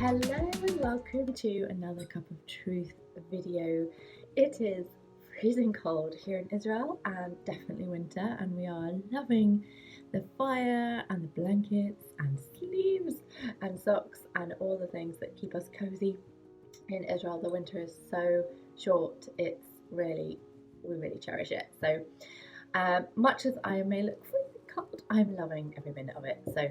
Hello and welcome to another Cup of Truth video. It is freezing cold here in Israel and definitely winter, and we are loving the fire and the blankets and sleeves and socks and all the things that keep us cozy in Israel. The winter is so short, we really cherish it. So much as I may look freezing cold, I'm loving every minute of it. So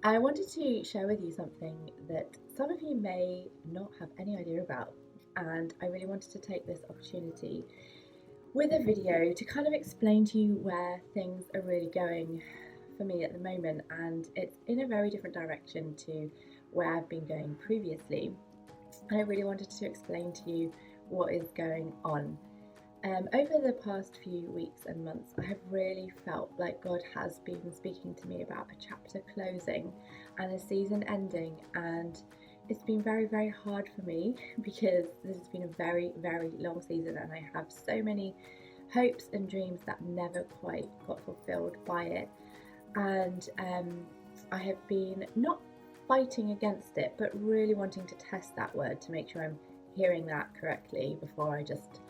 I wanted to share with you something that some of you may not have any idea about, and I really wanted to take this opportunity with a video to kind of explain to you where things are really going for me at the moment, and it's in a very different direction to where I've been going previously. And I really wanted to explain to you what is going on. Over the past few weeks and months, I have really felt like God has been speaking to me about a chapter closing and a season ending, and it's been very, very hard for me because this has been a very, very long season, and I have so many hopes and dreams that never quite got fulfilled by it. And I have been not fighting against it, but really wanting to test that word to make sure I'm hearing that correctly before I just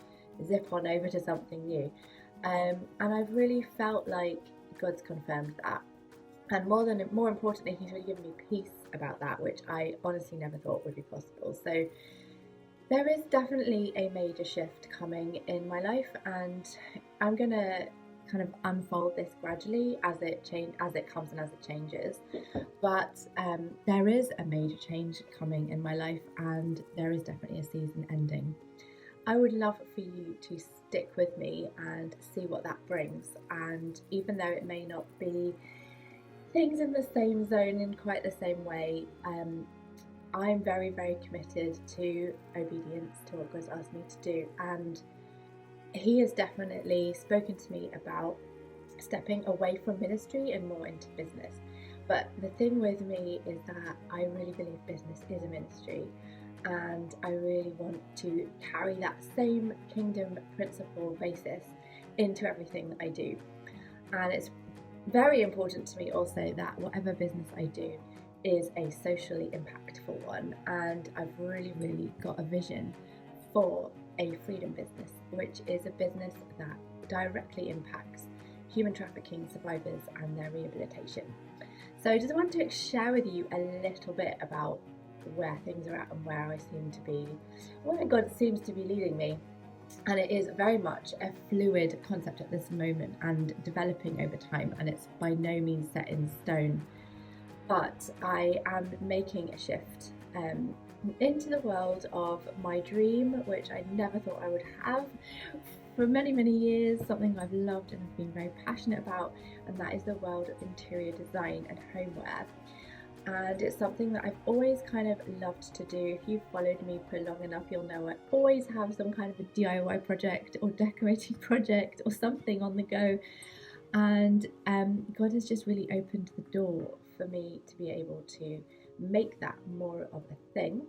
zip on over to something new. And I've really felt like God's confirmed that, and more importantly, He's really given me peace about that, which I honestly never thought would be possible. So there is definitely a major shift coming in my life, and I'm gonna kind of unfold this gradually as it comes and as it changes. But there is a major change coming in my life, and there is definitely a season ending. I would love for you to stick with me and see what that brings. And even though it may not be things in the same zone in quite the same way, I'm very, very committed to obedience to what God's asked me to do. And He has definitely spoken to me about stepping away from ministry and more into business. But the thing with me is that I really believe business is a ministry, and I really want to carry that same kingdom principle basis into everything that I do. And it's very important to me also that whatever business I do is a socially impactful one, and I've really, really got a vision for a freedom business, which is a business that directly impacts human trafficking survivors and their rehabilitation. So I just want to share with you a little bit about where things are at and where God seems to be leading me. And it is very much a fluid concept at this moment and developing over time, and it's by no means set in stone. But I am making a shift into the world of my dream, which I never thought I would have for many, many years, something I've loved and have been very passionate about, and that is the world of interior design and homeware. And it's something that I've always kind of loved to do. If you've followed me for long enough, you'll know I always have some kind of a DIY project or decorating project or something on the go. And God has just really opened the door for me to be able to make that more of a thing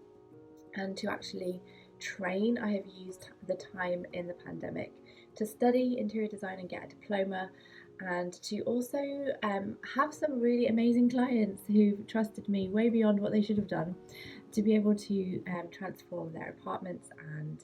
and to actually train. I have used the time in the pandemic to study interior design and get a diploma, and to also have some really amazing clients who've trusted me way beyond what they should have done to be able to transform their apartments and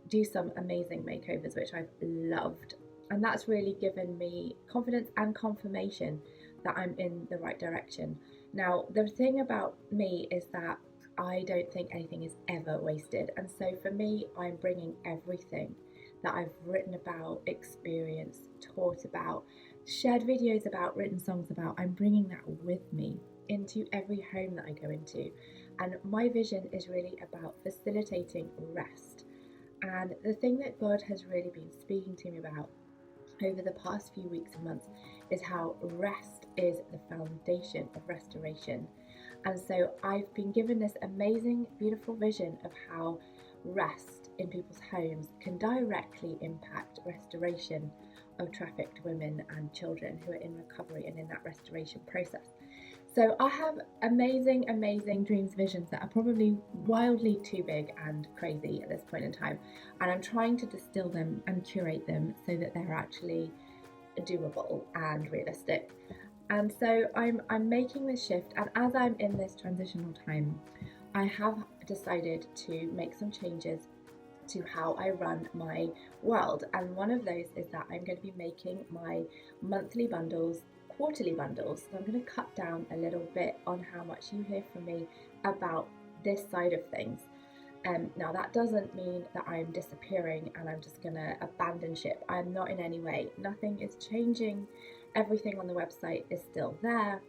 do some amazing makeovers, which I've loved. And that's really given me confidence and confirmation that I'm in the right direction. Now, the thing about me is that I don't think anything is ever wasted. And so for me, I'm bringing everything that I've written about, experienced, taught about, shared videos about, written songs about, I'm bringing that with me into every home that I go into. And my vision is really about facilitating rest. And the thing that God has really been speaking to me about over the past few weeks and months is how rest is the foundation of restoration. And so I've been given this amazing, beautiful vision of how rest in people's homes can directly impact restoration of trafficked women and children who are in recovery and in that restoration process. So I have amazing, amazing dreams, visions that are probably wildly too big and crazy at this point in time. And I'm trying to distill them and curate them so that they're actually doable and realistic. And so I'm making this shift, and as I'm in this transitional time, I have decided to make some changes to how I run my world, and one of those is that I'm going to be making my monthly bundles quarterly bundles. So I'm going to cut down a little bit on how much you hear from me about this side of things. Now that doesn't mean that I'm disappearing and I'm just going to abandon ship. I'm not in any way. Nothing is changing. Everything on the website is still there.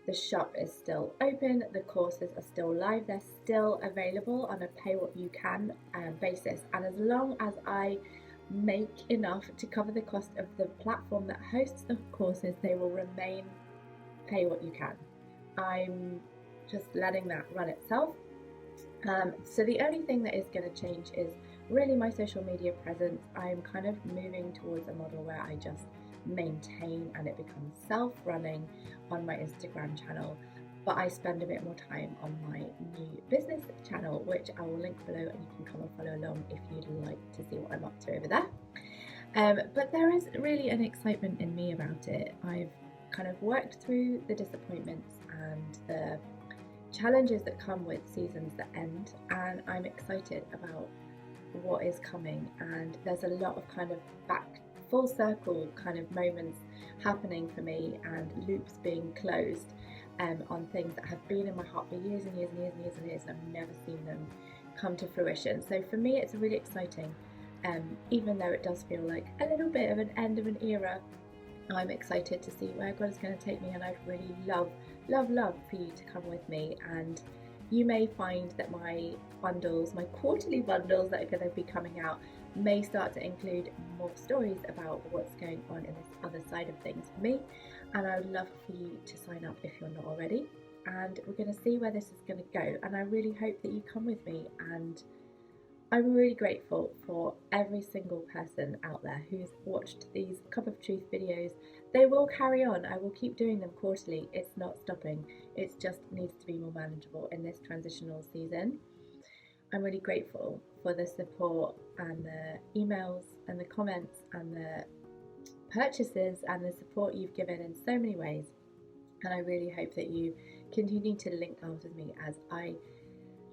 The shop is still open, the courses are still live, they're still available on a pay what you can basis, and as long as I make enough to cover the cost of the platform that hosts the courses, they will remain pay what you can. I'm just letting that run itself. So the only thing that is going to change is really my social media presence. I'm kind of moving towards a model where I just maintain and it becomes self-running on my Instagram channel, but I spend a bit more time on my new business channel, which I will link below, and you can come and follow along if you'd like to see what I'm up to over there. But there is really an excitement in me about it. I've kind of worked through the disappointments and the challenges that come with seasons that end, and I'm excited about what is coming, and there's a lot of kind of back full circle kind of moments happening for me, and loops being closed on things that have been in my heart for years and years and years and years and years, and I've never seen them come to fruition. So for me it's really exciting, even though it does feel like a little bit of an end of an era. I'm excited to see where God is going to take me, and I'd really love for you to come with me. And you may find that my bundles, my quarterly bundles that are going to be coming out, may start to include more stories about what's going on in this other side of things for me, and I would love for you to sign up if you're not already, and we're going to see where this is going to go. And I really hope that you come with me, and I'm really grateful for every single person out there who's watched these Cup of Truth videos. They will carry on. I will keep doing them quarterly. It's not stopping. It just needs to be more manageable in this transitional season. I'm really grateful for the support and the emails and the comments and the purchases and the support you've given in so many ways. And I really hope that you continue to link arms with me as I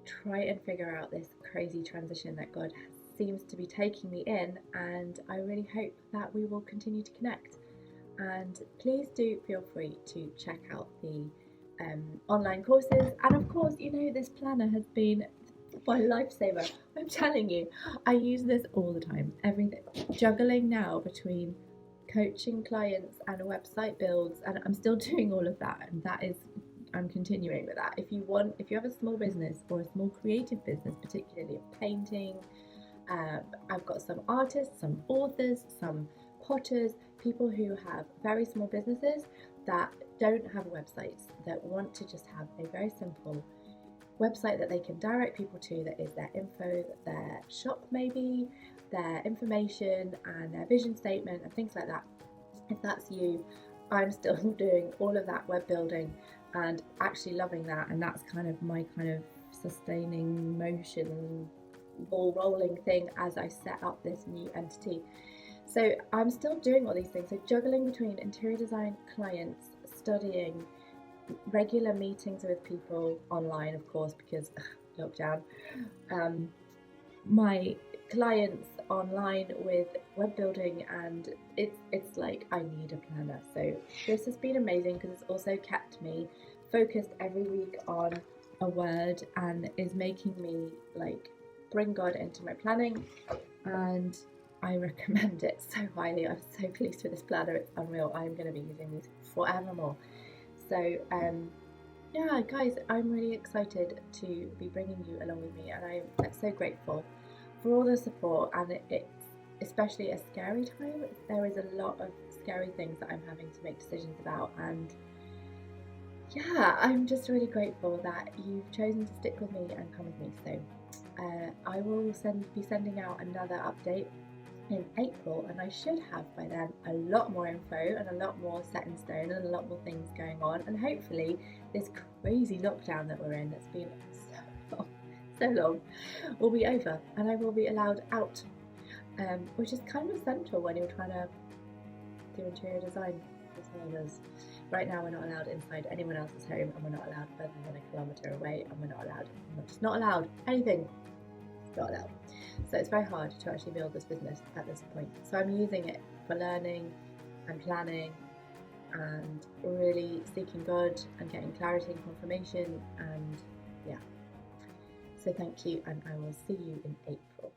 try and figure out this crazy transition that God seems to be taking me in, and I really hope that we will continue to connect. And please do feel free to check out the online courses, and of course, you know, this planner has been my lifesaver. I'm telling you, I use this all the time. Everything, juggling now between coaching clients and website builds, and I'm still doing all of that, and that is, I'm continuing with that. If you have a small business or a small creative business, particularly of painting, I've got some artists, some authors, some potters, people who have very small businesses that don't have websites, that want to just have a very simple website that they can direct people to, that is their info, their shop maybe, their information and their vision statement and things like that. If that's you, I'm still doing all of that web building and actually loving that, and that's kind of my kind of sustaining motion, ball rolling thing as I set up this new entity. So I'm still doing all these things, so juggling between interior design clients, studying, regular meetings with people online, of course, because lockdown, my clients online with web building, and it's like I need a planner. So this has been amazing because it's also kept me focused every week on a word, and is making me like bring God into my planning, and I recommend it so highly. I'm so pleased with this planner, it's unreal. I'm going to be using these forevermore. So yeah guys, I'm really excited to be bringing you along with me, and I'm so grateful for all the support. And it's especially a scary time. There is a lot of scary things that I'm having to make decisions about, and yeah, I'm just really grateful that you've chosen to stick with me and come with me. So I will be sending out another update in April, and I should have by then a lot more info and a lot more set in stone and a lot more things going on, and hopefully this crazy lockdown that we're in, that's been so long, will be over and I will be allowed out, which is kind of essential when you're trying to do interior design. Right now we're not allowed inside anyone else's home, and we're not allowed further than a kilometre away, and we're not allowed, not allowed anything, not allowed. So it's very hard to actually build this business at this point. So I'm using it for learning and planning and really seeking God and getting clarity and confirmation, and yeah. So thank you, and I will see you in April.